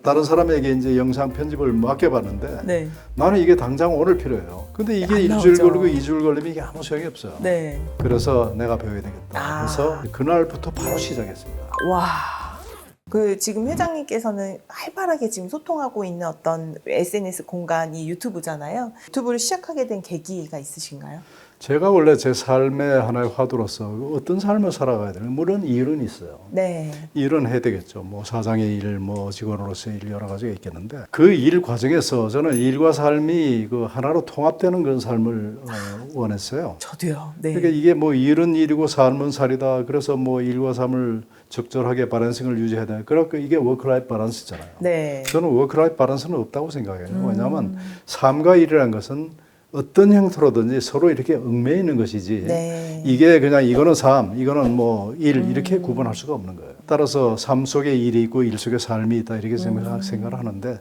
다른 사람에게 이제 영상 편집을 맡겨봤는데 네. 나는 이게 당장 오늘 필요해요. 근데 이게 안 일주일 나오죠. 걸리고 2주일 걸리면 이게 아무 소용이 없어요. 네. 그래서 내가 배워야 되겠다. 아. 그래서 그날부터 바로 시작했습니다. 와. 그 지금 회장님께서는 활발하게 지금 소통하고 있는 어떤 SNS 공간이 유튜브잖아요. 유튜브를 시작하게 된 계기가 있으신가요? 제가 원래 제 삶의 하나의 화두로서 어떤 삶을 살아가야 되는, 물론 일은 있어요. 네. 일은 해야 되겠죠. 뭐 사장의 일, 뭐 직원으로서의 일 여러 가지가 있겠는데 그 일 과정에서 저는 일과 삶이 그 하나로 통합되는 그런 삶을 원했어요. 저도요. 네. 그러니까 이게 뭐 일은 일이고 삶은 살이다. 그래서 뭐 일과 삶을 적절하게 밸런싱을 유지해야 돼. 그러니까 이게 워크라이프 밸런스잖아요. 네. 저는 워크라이프 밸런스는 없다고 생각해요. 왜냐하면 삶과 일이라는 것은 어떤 형태로든지 서로 이렇게 얽매여 있는 것이지 네. 이게 그냥 이거는 삶, 이거는 뭐 일 이렇게 구분할 수가 없는 거예요. 따라서 삶 속에 일이 있고 일 속에 삶이 있다 이렇게 생각을 하는데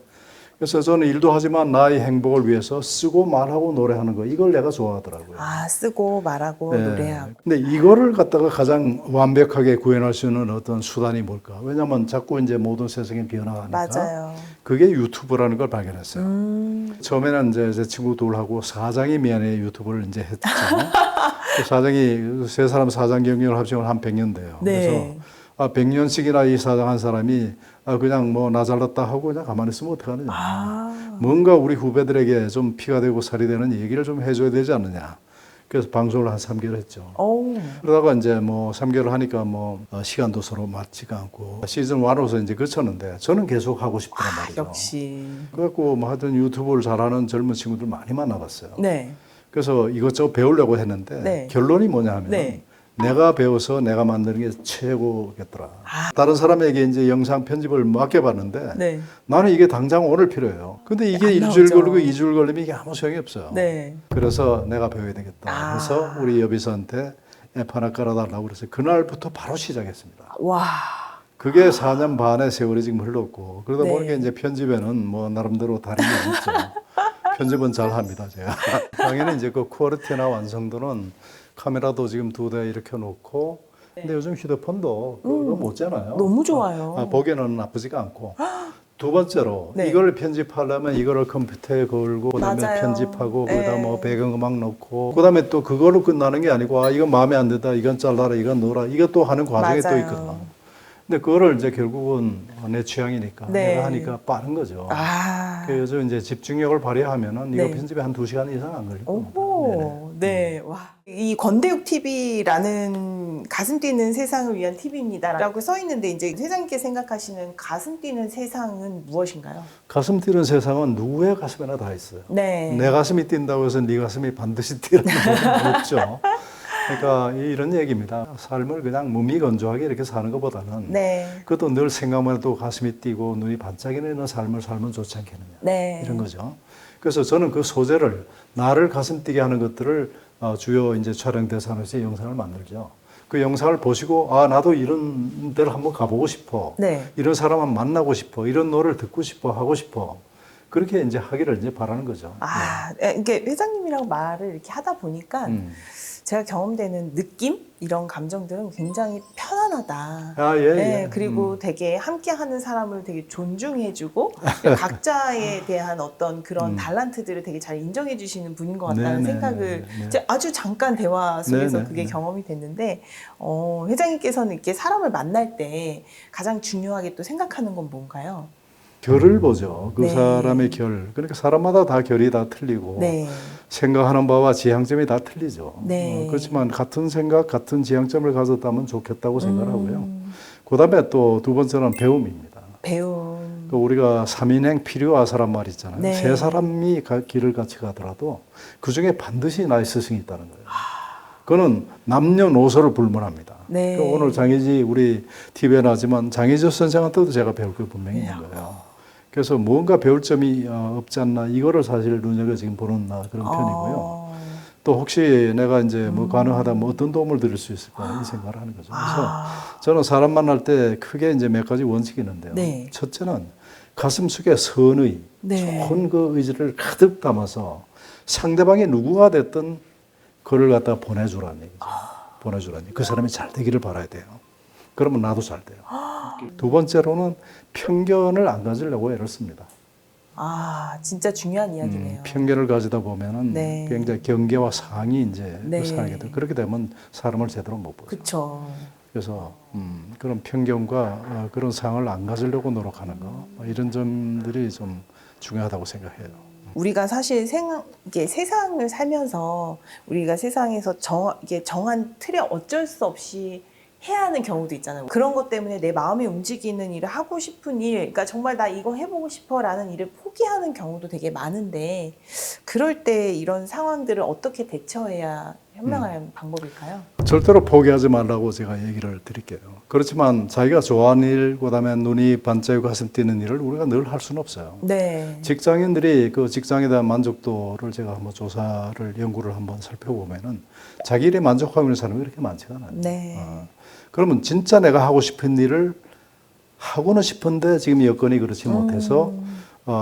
그래서 저는 일도 하지만 나의 행복을 위해서 쓰고 말하고 노래하는 거 이걸 내가 좋아하더라고요. 아, 쓰고 말하고 네. 노래하고. 근데 이거를 갖다가 가장 완벽하게 구현할 수 있는 어떤 수단이 뭘까? 왜냐하면 자꾸 이제 모든 세상이 변화하니까. 맞아요. 그게 유튜브라는 걸 발견했어요. 처음에는 이제 제 친구 둘하고 사장이 미안해 유튜브를 이제 했죠. 그 사장이 세 사람 사장 경력을 합치면 한 100년 돼요. 네. 그래서 100년씩이나 이 사장 한 사람이 그냥 뭐 나 잘났다 하고 그냥 가만히 있으면 어떡하느냐. 아. 뭔가 우리 후배들에게 좀 피가 되고 살이 되는 얘기를 좀 해줘야 되지 않느냐. 그래서 방송을 한 3개월 했죠. 오. 그러다가 이제 뭐 3개월 하니까 뭐 시간도 서로 맞지가 않고 시즌 1으로서 이제 그쳤는데 저는 계속 하고 싶단 말이죠. 역시. 그래갖고 뭐 하여튼 유튜브를 잘하는 젊은 친구들 많이 만나봤어요. 네. 그래서 이것저것 배우려고 했는데 네. 결론이 뭐냐 하면 네. 내가 배워서 내가 만드는 게 최고겠더라. 다른 사람에게 이제 영상 편집을 맡겨봤는데 네. 나는 이게 당장 오늘 필요해요. 근데 이게 안 일주일 나오죠. 걸리고 2주일 걸리면 이게 아무 소용이 없어요. 네. 그래서 내가 배워야 되겠다. 그래서 우리 여비서한테 앱 하나 깔아달라고 그래서 그날부터 바로 시작했습니다. 와. 그게 4년 반의 세월이 지금 흘렀고 그러다 네. 보니까 이제 편집에는 뭐 나름대로 다른 게 있죠. 편집은 잘 합니다, 제가. 당연히 이제 그 퀄리티나 완성도는 카메라도 지금 2대 이렇게 놓고 근데 요즘 휴대폰도 그거 못잖아요. 너무 좋아요. 보기에는 나쁘지가 않고. 두 번째로 네. 이걸 편집하려면 이거를 컴퓨터에 걸고 그다음에 맞아요. 편집하고 네. 그다음 뭐 배경음악 넣고 그다음에 또 그걸로 끝나는 게 아니고 이건 마음에 안 든다 이건 잘라라 이건 넣어라 이것도 하는 과정이 또 맞아요. 있거든요. 근데 그거를 이제 결국은 내 취향이니까 네. 내가 하니까 빠른 거죠. 아. 그래서 요즘 이제 집중력을 발휘하면은 이거 네. 편집에 한 2시간 이상 안 걸릴 겁니다. 오호. 네. 와. 이 권대육 TV라는 가슴 뛰는 세상을 위한 TV입니다라고 써 있는데 이제 회장님께 생각하시는 가슴 뛰는 세상은 무엇인가요? 가슴 뛰는 세상은 누구의 가슴에나 다 있어요. 네. 내 가슴이 뛴다고 해서 네 가슴이 반드시 뛰라는 건 없죠. 그러니까 이런 얘기입니다. 삶을 그냥 무미건조하게 이렇게 사는 것보다는 네. 그것도 늘 생각만 해도 가슴이 뛰고 눈이 반짝이는 삶을 살면 좋지 않겠느냐. 네. 이런 거죠. 그래서 저는 그 소재를 나를 가슴 뛰게 하는 것들을 주요 이제 촬영 대상에서 영상을 만들죠. 그 영상을 보시고 나도 이런 데를 한번 가보고 싶어. 네. 이런 사람 한번 만나고 싶어. 이런 노래를 듣고 싶어. 하고 싶어. 그렇게 이제 하기를 이제 바라는 거죠. 이게 회장님이랑 말을 이렇게 하다 보니까 제가 경험되는 느낌 이런 감정들은 굉장히 편안하다. 예. 네, 그리고 되게 함께하는 사람을 되게 존중해주고 각자에 대한 어떤 그런 달란트들을 되게 잘 인정해주시는 분인 것 같다는 생각을 이제 아주 잠깐 대화 속에서 그게 경험이 됐는데 회장님께서는 이렇게 사람을 만날 때 가장 중요하게 또 생각하는 건 뭔가요? 결을 보죠. 그 네. 사람의 결. 그러니까 사람마다 다 결이 다 틀리고 네. 생각하는 바와 지향점이 다 틀리죠. 네. 그렇지만 같은 생각, 같은 지향점을 가졌다면 좋겠다고 생각하고요. 그다음에 또 두 번째는 배움입니다. 배움. 우리가 삼인행 필요하사란 말 있잖아요. 네. 세 사람이 길을 같이 가더라도 그 중에 반드시 나의 스승이 있다는 거예요. 그거는 남녀노소를 불문합니다. 네. 그러니까 오늘 장희지 우리 TV에 나왔지만 장희지 선생한테도 제가 배울 게 분명히 있는 거예요. 그래서 뭔가 배울 점이 없지 않나 이거를 사실 눈여겨 지금 보는 그런 편이고요. 또 혹시 내가 이제 뭐 가능하다면 어떤 도움을 드릴 수 있을까 이 생각을 하는 거죠. 그래서 저는 사람 만날 때 크게 이제 몇 가지 원칙이 있는데요. 네. 첫째는 가슴 속에 선의, 네. 좋은 그 의지를 가득 담아서 상대방이 누구가 됐든 그를 갖다 보내주라는 얘기죠. 보내주라는 얘기. 그 사람이 잘 되기를 바라야 돼요. 그러면 나도 잘 돼요. 두 번째로는 편견을 안 가지려고 애를 씁니다. 아, 진짜 중요한 이야기네요. 편견을 가지다 보면은 네. 굉장히 경계와 상이 이제 네. 상하게 돼. 그렇게 되면 사람을 제대로 못 보죠. 그렇죠. 그래서 그런 편견과 그런 상을 안 가지려고 노력하는 거 이런 점들이 좀 중요하다고 생각해요. 우리가 사실 이게 세상을 살면서 우리가 세상에서 이게 정한 틀에 어쩔 수 없이 해야 하는 경우도 있잖아요. 그런 것 때문에 내 마음이 움직이는 일을 하고 싶은 일, 그러니까 정말 나 이거 해보고 싶어라는 일을 포기하는 경우도 되게 많은데 그럴 때 이런 상황들을 어떻게 대처해야 현명한 방법일까요? 절대로 포기하지 말라고 제가 얘기를 드릴게요. 그렇지만 자기가 좋아하는 일, 그다음에 눈이 반짝이고 가슴 뛰는 일을 우리가 늘 할 수는 없어요. 네. 직장인들이 그 직장에 대한 만족도를 제가 한번 연구를 한번 살펴보면은 자기 일에 만족하고 있는 사람이 그렇게 많지가 않아요. 네. 그러면 진짜 내가 하고 싶은 일을 하고는 싶은데 지금 여건이 그렇지 못해서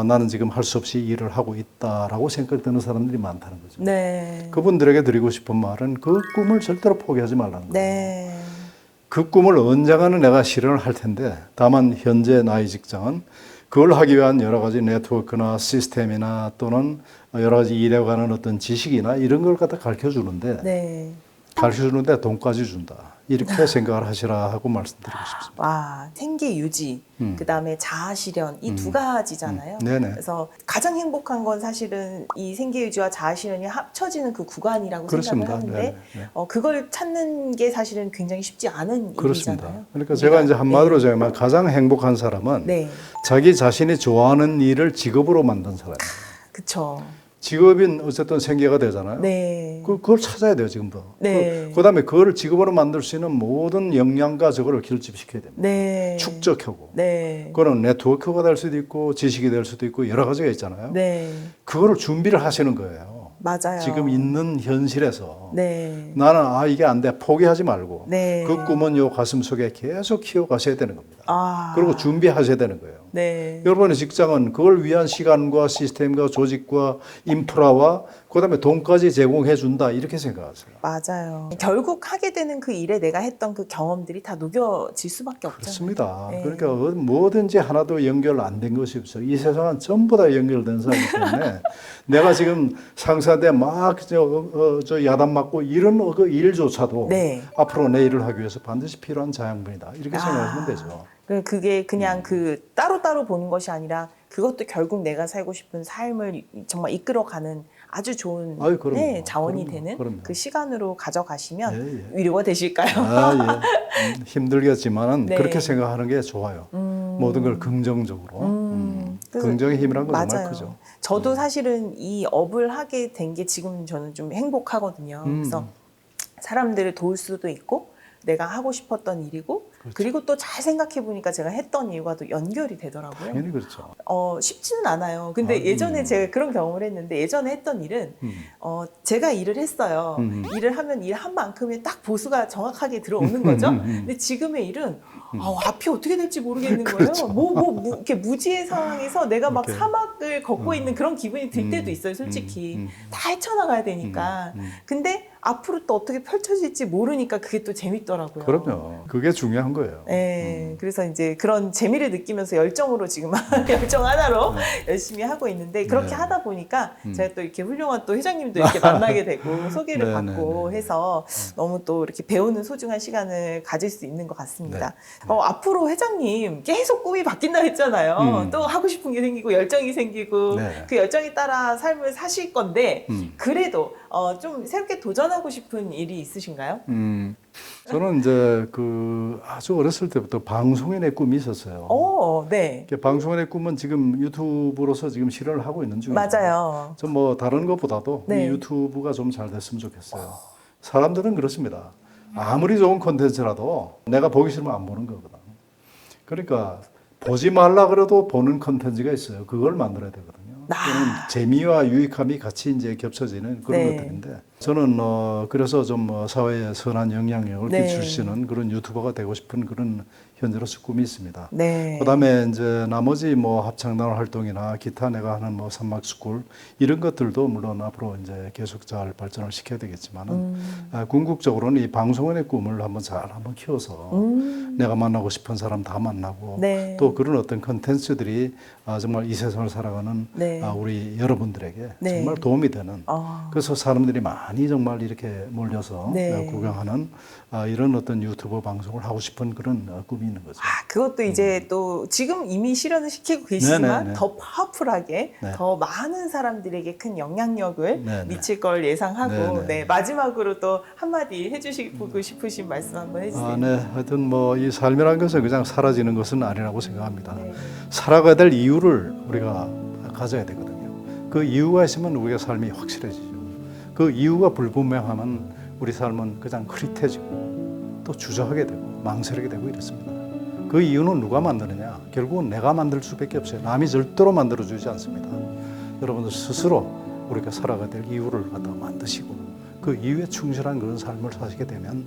나는 지금 할 수 없이 일을 하고 있다라고 생각되는 사람들이 많다는 거죠. 네. 그분들에게 드리고 싶은 말은 그 꿈을 절대로 포기하지 말라는 거예요. 네. 그 꿈을 언젠가는 내가 실현을 할 텐데 다만 현재 나의 직장은 그걸 하기 위한 여러 가지 네트워크나 시스템이나 또는 여러 가지 일에 관한 어떤 지식이나 이런 걸 갖다 가르쳐 주는데 네. 가르쳐 주는데 돈까지 준다. 이렇게 생각을 하시라 하고 말씀드리고 싶습니다. 와, 생계 유지, 그다음에 자아 실현 이 두 가지잖아요. 네네. 그래서 가장 행복한 건 사실은 이 생계 유지와 자아 실현이 합쳐지는 그 구간이라고 그렇습니다. 생각을 하는데 네네. 그걸 찾는 게 사실은 굉장히 쉽지 않은 그렇습니다. 일이잖아요. 그러니까 제가 이제 한마디로 네. 제가 가장 행복한 사람은 네, 자기 자신이 좋아하는 일을 직업으로 만든 사람이에요. 그렇죠. 직업인 어쨌든 생계가 되잖아요. 네, 그걸 찾아야 돼요, 지금부터. 네. 그다음에 그거를 직업으로 만들 수 있는 모든 역량과 저거를 결집시켜야 됩니다. 네, 축적하고. 네, 그거는 네트워크가 될 수도 있고 지식이 될 수도 있고 여러 가지가 있잖아요. 네, 그거를 준비를 하시는 거예요. 맞아요. 지금 있는 현실에서 네, 나는 이게 안 돼. 포기하지 말고 네. 그 꿈은 요 가슴 속에 계속 키워가셔야 되는 겁니다. 아, 그리고 준비하셔야 되는 거예요. 네, 여러분의 직장은 그걸 위한 시간과 시스템과 조직과 인프라와 그다음에 돈까지 제공해 준다 이렇게 생각하세요. 맞아요. 결국 하게 되는 그 일에 내가 했던 그 경험들이 다 녹여질 수밖에 없잖아요. 그렇습니다. 네. 그러니까 뭐든지 하나도 연결 안 된 것이 없어요. 이 세상은 전부 다 연결된 사람이기 때문에 내가 지금 상사한테 막 저 야단 맞고 이런 그 일조차도 네. 앞으로 내 일을 하기 위해서 반드시 필요한 자양분이다. 이렇게 생각하시면 되죠. 그게 그냥 그 따로따로 보는 것이 아니라 그것도 결국 내가 살고 싶은 삶을 정말 이끌어가는 아주 좋은 아유, 그럼요. 네, 자원이 그럼요. 되는 그럼요. 그 시간으로 가져가시면 예, 예. 위로가 되실까요? 힘들겠지만은 네. 그렇게 생각하는 게 좋아요. 모든 걸 긍정적으로. 그래서 긍정의 힘이란 건 정말 맞아요. 크죠. 저도 사실은 이 업을 하게 된 게 지금 저는 좀 행복하거든요. 그래서 사람들을 도울 수도 있고 내가 하고 싶었던 일이고 그렇죠. 그리고 또 잘 생각해 보니까 제가 했던 일과도 연결이 되더라고요. 당연히 그렇죠. 쉽지는 않아요. 근데 예전에 제가 그런 경험을 했는데 예전에 했던 일은 제가 일을 했어요. 일을 하면 일한 만큼의 딱 보수가 정확하게 들어오는 거죠. 근데 지금의 일은 앞이 어떻게 될지 모르겠는 그렇죠. 거예요. 이렇게 무지의 상황에서 내가 막 이렇게. 사막을 걷고 있는 그런 기분이 들 때도 있어요. 솔직히 다 헤쳐나가야 되니까. 근데 앞으로 또 어떻게 펼쳐질지 모르니까 그게 또 재밌더라고요. 그럼요. 그게 중요한 거예요. 네, 그래서 이제 그런 재미를 느끼면서 열정으로 지금 열정 하나로 열심히 하고 있는데 그렇게 네. 하다 보니까 제가 또 이렇게 훌륭한 또 회장님도 이렇게 만나게 되고 소개를 네, 받고 네, 네. 해서 너무 또 이렇게 배우는 소중한 시간을 가질 수 있는 것 같습니다. 네. 앞으로 회장님 계속 꿈이 바뀐다 했잖아요. 또 하고 싶은 게 생기고 열정이 생기고 네. 그 열정에 따라 삶을 사실 건데 그래도 좀 새롭게 도전하고 싶은 일이 있으신가요? 저는 이제 그 아주 어렸을 때부터 방송인의 꿈이 있었어요. 네. 방송인의 꿈은 지금 유튜브로서 지금 실현을 하고 있는 중이에요. 맞아요. 전 뭐 다른 것보다도 네. 이 유튜브가 좀 잘 됐으면 좋겠어요. 사람들은 그렇습니다. 아무리 좋은 콘텐츠라도 내가 보기 싫으면 안 보는 거거든. 그러니까 보지 말라 그래도 보는 콘텐츠가 있어요. 그걸 만들어야 되거든요. 그는 재미와 유익함이 같이 이제 겹쳐지는 그런 네. 것들인데 저는 그래서 좀 사회에 선한 영향력을 네. 끼칠 수 있는 그런 유튜버가 되고 싶은 그런 현재로서 꿈이 있습니다. 네. 그다음에 이제 나머지 뭐 합창단 활동이나 기타 내가 하는 뭐 산막스쿨 이런 것들도 물론 앞으로 이제 계속 잘 발전을 시켜야 되겠지만은 궁극적으로는 이 방송인의 꿈을 한번 키워서 내가 만나고 싶은 사람 다 만나고 네. 또 그런 어떤 컨텐츠들이 정말 이 세상을 살아가는 네. 우리 여러분들에게 네. 정말 도움이 되는 아. 그래서 사람들이 많이 정말 이렇게 몰려서 네. 구경하는 이런 어떤 유튜브 방송을 하고 싶은 그런 꿈이 있는 거죠. 그것도 이제 또 지금 이미 실현을 시키고 계시지만 네네네. 더 파워풀하게 네. 더 많은 사람들에게 큰 영향력을 네네. 미칠 걸 예상하고 네네. 네, 마지막으로 또 한마디 해주시고 싶으신 말씀 한번 해주세요. 네. 하여튼 뭐 이 삶이라는 것은 그냥 사라지는 것은 아니라고 생각합니다. 네. 살아가야 될 이유를 우리가 가져야 되거든요. 그 이유가 있으면 우리가 삶이 확실해지죠. 그 이유가 불분명하면 우리 삶은 그냥 흐릿해지고 또 주저하게 되고 망설이게 되고 이렇습니다. 그 이유는 누가 만드느냐? 결국은 내가 만들 수밖에 없어요. 남이 절대로 만들어주지 않습니다. 여러분들 스스로 우리가 살아가야 될 이유를 갖다 만드시고 그 이유에 충실한 그런 삶을 사시게 되면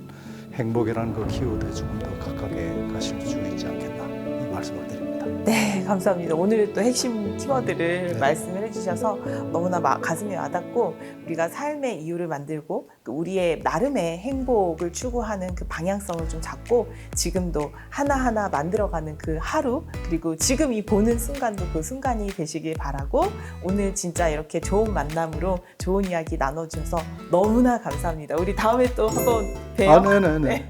행복이라는 그 키워드에 조금 더 가깝게 가실 수 있지 않겠나 이 말씀을 드립니다. 네, 감사합니다. 오늘 또 핵심 키워드를 네. 말씀을 해주셔서 너무나 가슴에 와닿고 우리가 삶의 이유를 만들고 우리의 나름의 행복을 추구하는 그 방향성을 좀 잡고 지금도 하나하나 만들어가는 그 하루 그리고 지금 이 보는 순간도 그 순간이 되시길 바라고 오늘 진짜 이렇게 좋은 만남으로 좋은 이야기 나눠주셔서 너무나 감사합니다. 우리 다음에 또 한번 봬요. 네네네.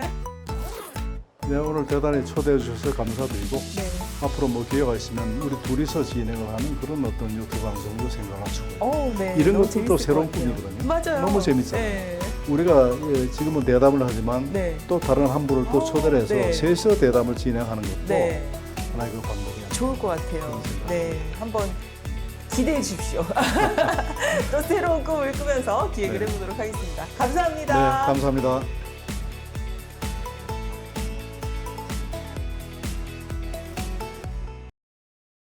네, 오늘 대단히 초대해 주셔서 감사드리고 네. 앞으로 뭐 기회가 있으면 우리 둘이서 진행을 하는 그런 어떤 유튜브 방송도 생각하시고 네. 이런 너무 것도 재밌을 새로운 것 같아요. 꿈이거든요. 맞아요. 너무 재밌잖아요. 네. 우리가 지금은 대담을 하지만 네. 또 다른 한 분을 또 초대를 해서 네. 셋이서 대담을 진행하는 것도 네. 하나의 그 방법이야. 좋을 것 같아요. 그런 생각. 네, 한번 기대해 주십시오. 또 새로운 꿈을 꾸면서 기획을 네. 해보도록 하겠습니다. 감사합니다. 네, 감사합니다.